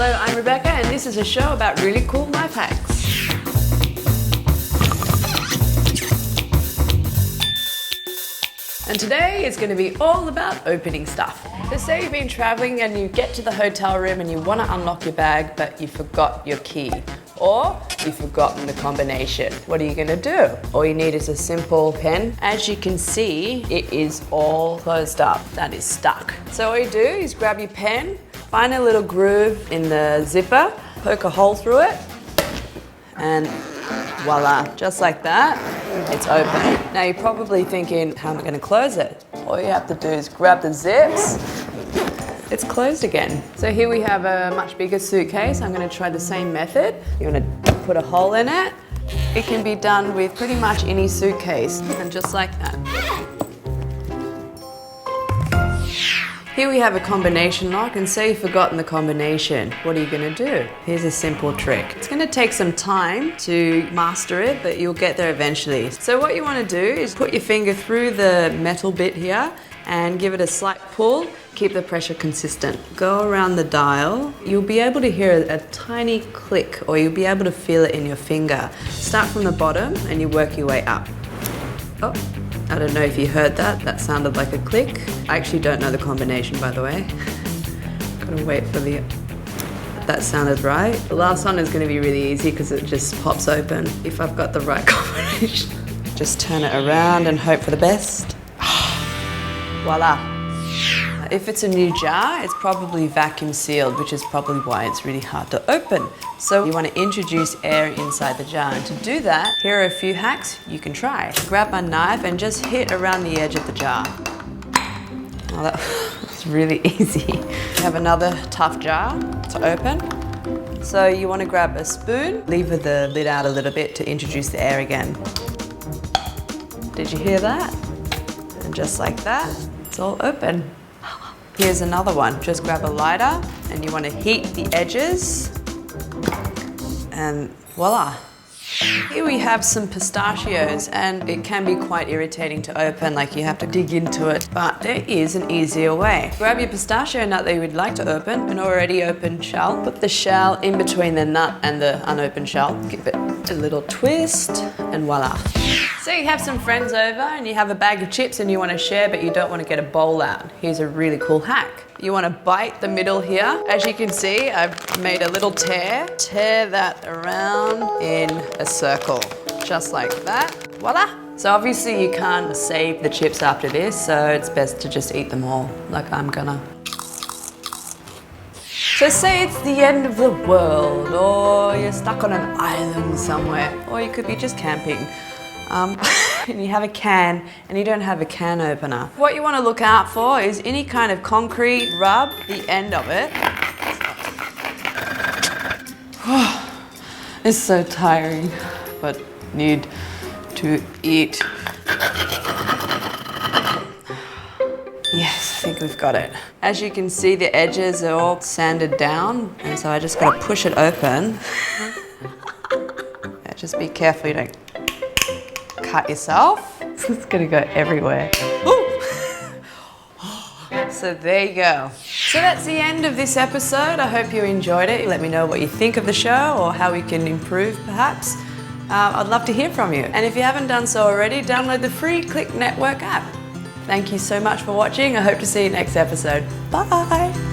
Hello, I'm Rebecca and this is a show about really cool life hacks. And today is going to be all about opening stuff. So say you've been traveling and you get to the hotel room and you want to unlock your bag but you forgot your key. Or you've forgotten the combination. What are you gonna do? All you need is a simple pen. As you can see, it is all closed up. That is stuck. So all you do is grab your pen, find a little groove in the zipper, poke a hole through it, and voila, just like that, it's open. Now you're probably thinking, how am I gonna close it? All you have to do is grab the zips, it's closed again. So here we have a much bigger suitcase. I'm going to try the same method. You're going to put a hole in it. It can be done with pretty much any suitcase, and just like that. Here we have a combination lock, and say you've forgotten the combination. What are you going to do? Here's a simple trick. It's going to take some time to master it, but you'll get there eventually. So what you want to do is put your finger through the metal bit here and give it a slight pull. Keep the pressure consistent. Go around the dial. You'll be able to hear a tiny click, or you'll be able to feel it in your finger. Start from the bottom and you work your way up. Oh, I don't know if you heard that. That sounded like a click. I actually don't know the combination, by the way. Gotta wait for the... That sounded right. The last one is gonna be really easy because it just pops open if I've got the right combination. Just turn it around and hope for the best. Voila. If it's a new jar, it's probably vacuum sealed, which is probably why it's really hard to open. So you want to introduce air inside the jar. And to do that, here are a few hacks you can try. Grab a knife and just hit around the edge of the jar. Oh, that was really easy. You have another tough jar to open. So you want to grab a spoon, lever the lid out a little bit to introduce the air again. Did you hear that? And just like that, it's all open. Here's another one. Just grab a lighter and you want to heat the edges and voila. Here we have some pistachios, and it can be quite irritating to open, like you have to dig into it, but there is an easier way. Grab your pistachio nut that you would like to open, an already opened shell. Put the shell in between the nut and the unopened shell. Give it a little twist and voila. So you have some friends over and you have a bag of chips and you want to share, but you don't want to get a bowl out. Here's a really cool hack. You want to bite the middle here. As you can see, I've made a little tear. Tear that around in a circle, just like that. Voila. So obviously you can't save the chips after this, so it's best to just eat them all, like I'm gonna. So say it's the end of the world, or you're stuck on an island somewhere, or you could be just camping. And you have a can and you don't have a can opener. What you want to look out for is any kind of concrete, rub the end of it. It's so tiring, but need to eat. Yes, I think we've got it. As you can see, the edges are all sanded down, and so I just got to push it open. Yeah, just be careful you don't cut yourself. It's gonna go everywhere. Ooh. So there you go. So that's the end of this episode. I hope you enjoyed it. Let me know what you think of the show or how we can improve perhaps. I'd love to hear from you. And if you haven't done so already, download the free Clicknetwork app. Thank you so much for watching. I hope to see you next episode. Bye.